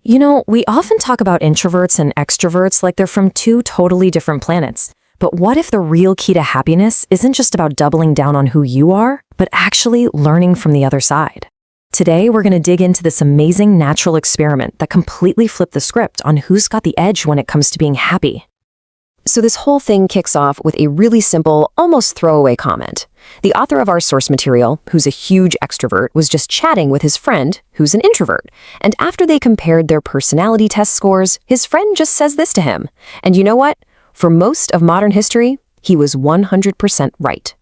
We often talk about introverts and extroverts like they're from two totally different planets. But what if the real key to happiness isn't just about doubling down on who you are, but actually learning from the other side? Today, we're going to dig into this amazing natural experiment that completely flipped the script on who's got the edge when it comes to being happy. So this whole thing kicks off with a really simple, almost throwaway comment. The author of our source material, who's a huge extrovert, was just chatting with his friend, who's an introvert. And after they compared their personality test scores, his friend just says this to him. And you know what? For most of modern history, he was 100% right.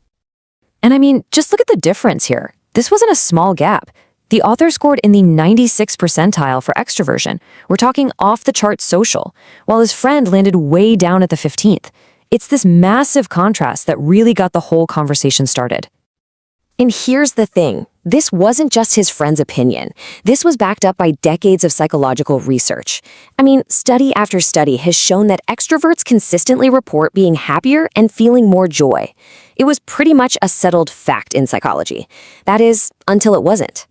And I mean, just look at the difference here. This wasn't a small gap. The author scored in the 96th percentile for extroversion. We're talking off-the-chart social, while his friend landed way down at the 15th. It's this massive contrast that really got the whole conversation started. And here's the thing. This wasn't just his friend's opinion. This was backed up by decades of psychological research. I mean, study after study has shown that extroverts consistently report being happier and feeling more joy. It was pretty much a settled fact in psychology. That is, until it wasn't.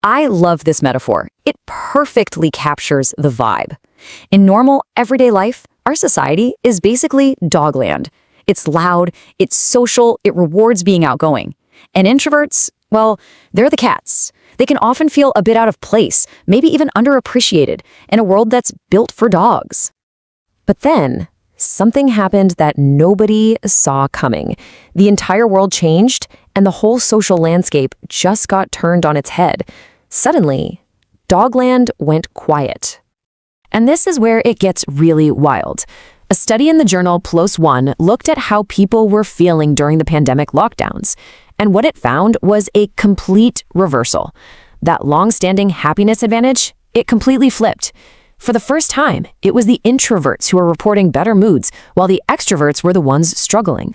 I love this metaphor. It perfectly captures the vibe. In normal, everyday life, our society is basically dogland. It's loud, it's social, it rewards being outgoing. And introverts, well, they're the cats. They can often feel a bit out of place, maybe even underappreciated, in a world that's built for dogs. But then, something happened that nobody saw coming. The entire world changed, and the whole social landscape just got turned on its head. Suddenly, Dogland went quiet. And this is where it gets really wild. A study in the journal PLOS ONE looked at how people were feeling during the pandemic lockdowns. And what it found was a complete reversal. That long-standing happiness advantage, it completely flipped. For the first time, it was the introverts who were reporting better moods, while the extroverts were the ones struggling.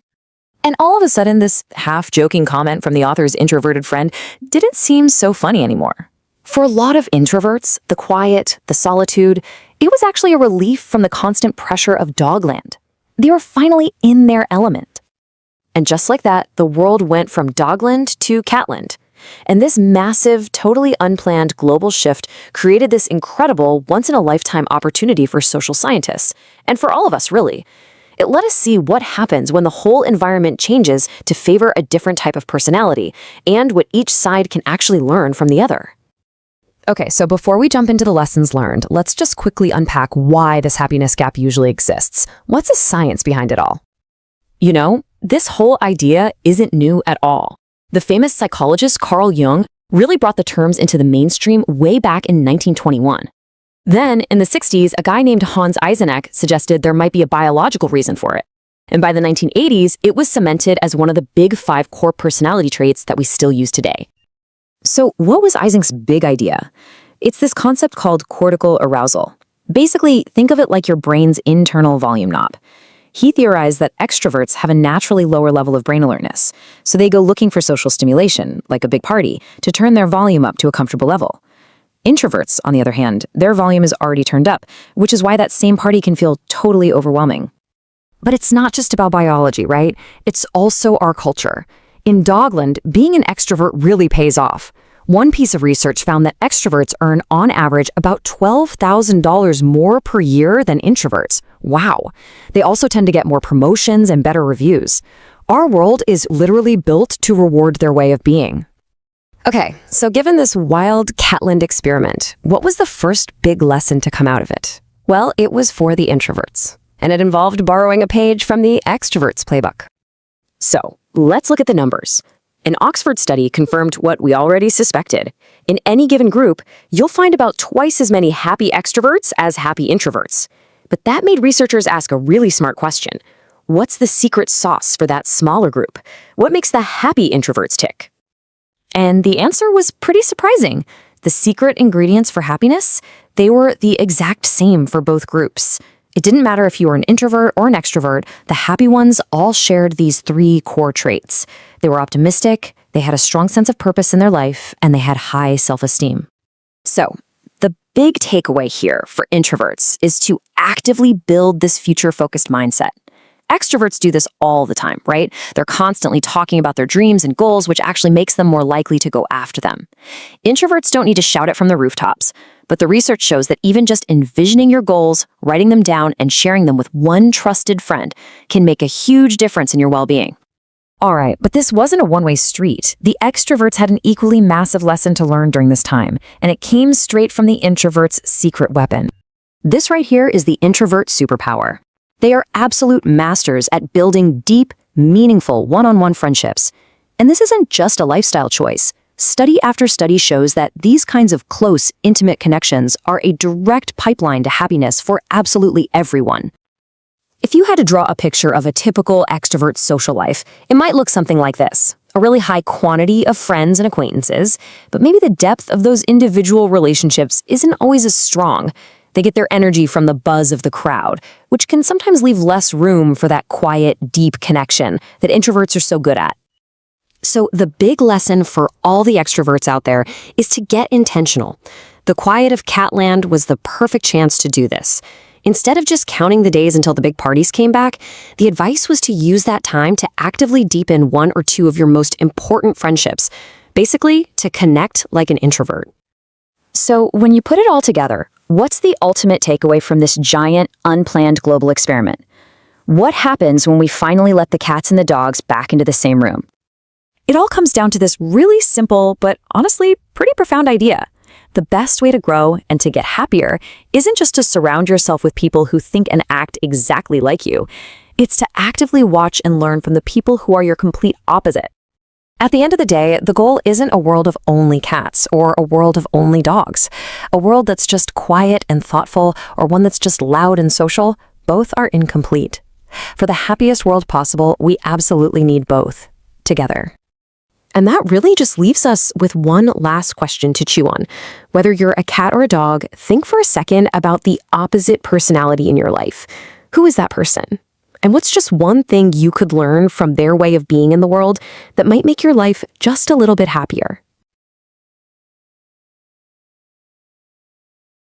And all of a sudden, this half-joking comment from the author's introverted friend didn't seem so funny anymore. For a lot of introverts, the quiet, the solitude, it was actually a relief from the constant pressure of dogland. They were finally in their element. And just like that, the world went from dogland to catland. And this massive, totally unplanned global shift created this incredible, once-in-a-lifetime opportunity for social scientists, and for all of us, really. It let us see what happens when the whole environment changes to favor a different type of personality, and what each side can actually learn from the other. Okay, so before we jump into the lessons learned, let's just quickly unpack why this happiness gap usually exists. What's the science behind it all? This whole idea isn't new at all. The famous psychologist Carl Jung really brought the terms into the mainstream way back in 1921. Then, in the 60s, a guy named Hans Eysenck suggested there might be a biological reason for it. And by the 1980s, it was cemented as one of the big 5 core personality traits that we still use today. So what was Eysenck's big idea? It's this concept called cortical arousal. Basically, think of it like your brain's internal volume knob. He theorized that extroverts have a naturally lower level of brain alertness, so they go looking for social stimulation, like a big party, to turn their volume up to a comfortable level. Introverts, on the other hand, their volume is already turned up, which is why that same party can feel totally overwhelming. But it's not just about biology, right? It's also our culture. In Dogland, being an extrovert really pays off. One piece of research found that extroverts earn, on average, about $12,000 more per year than introverts. Wow! They also tend to get more promotions and better reviews. Our world is literally built to reward their way of being. Okay, so given this wild Catland experiment, what was the first big lesson to come out of it? Well, it was for the introverts, and it involved borrowing a page from the Extroverts playbook. So, let's look at the numbers. An Oxford study confirmed what we already suspected. In any given group, you'll find about twice as many happy extroverts as happy introverts. But that made researchers ask a really smart question. What's the secret sauce for that smaller group? What makes the happy introverts tick? And the answer was pretty surprising. The secret ingredients for happiness, they were the exact same for both groups. It didn't matter if you were an introvert or an extrovert, the happy ones all shared these 3 core traits. They were optimistic, they had a strong sense of purpose in their life, and they had high self-esteem. So, the big takeaway here for introverts is to actively build this future-focused mindset. Extroverts do this all the time, right? They're constantly talking about their dreams and goals, which actually makes them more likely to go after them. Introverts don't need to shout it from the rooftops, but the research shows that even just envisioning your goals, writing them down, and sharing them with one trusted friend can make a huge difference in your well-being. All right, but this wasn't a one-way street. The extroverts had an equally massive lesson to learn during this time, and it came straight from the introverts' secret weapon. This right here is the introvert superpower. They are absolute masters at building deep, meaningful one-on-one friendships. And this isn't just a lifestyle choice. Study after study shows that these kinds of close, intimate connections are a direct pipeline to happiness for absolutely everyone. If you had to draw a picture of a typical extrovert's social life, it might look something like this. A really high quantity of friends and acquaintances, but maybe the depth of those individual relationships isn't always as strong. They get their energy from the buzz of the crowd, which can sometimes leave less room for that quiet, deep connection that introverts are so good at. So the big lesson for all the extroverts out there is to get intentional. The quiet of Catland was the perfect chance to do this. Instead of just counting the days until the big parties came back, the advice was to use that time to actively deepen one or two of your most important friendships, basically to connect like an introvert. So when you put it all together, what's the ultimate takeaway from this giant, unplanned global experiment? What happens when we finally let the cats and the dogs back into the same room? It all comes down to this really simple, but honestly, pretty profound idea. The best way to grow and to get happier isn't just to surround yourself with people who think and act exactly like you. It's to actively watch and learn from the people who are your complete opposite. At the end of the day, the goal isn't a world of only cats or a world of only dogs. A world that's just quiet and thoughtful or one that's just loud and social, both are incomplete. For the happiest world possible, we absolutely need both, together. And that really just leaves us with one last question to chew on. Whether you're a cat or a dog, think for a second about the opposite personality in your life. Who is that person? And what's just one thing you could learn from their way of being in the world that might make your life just a little bit happier?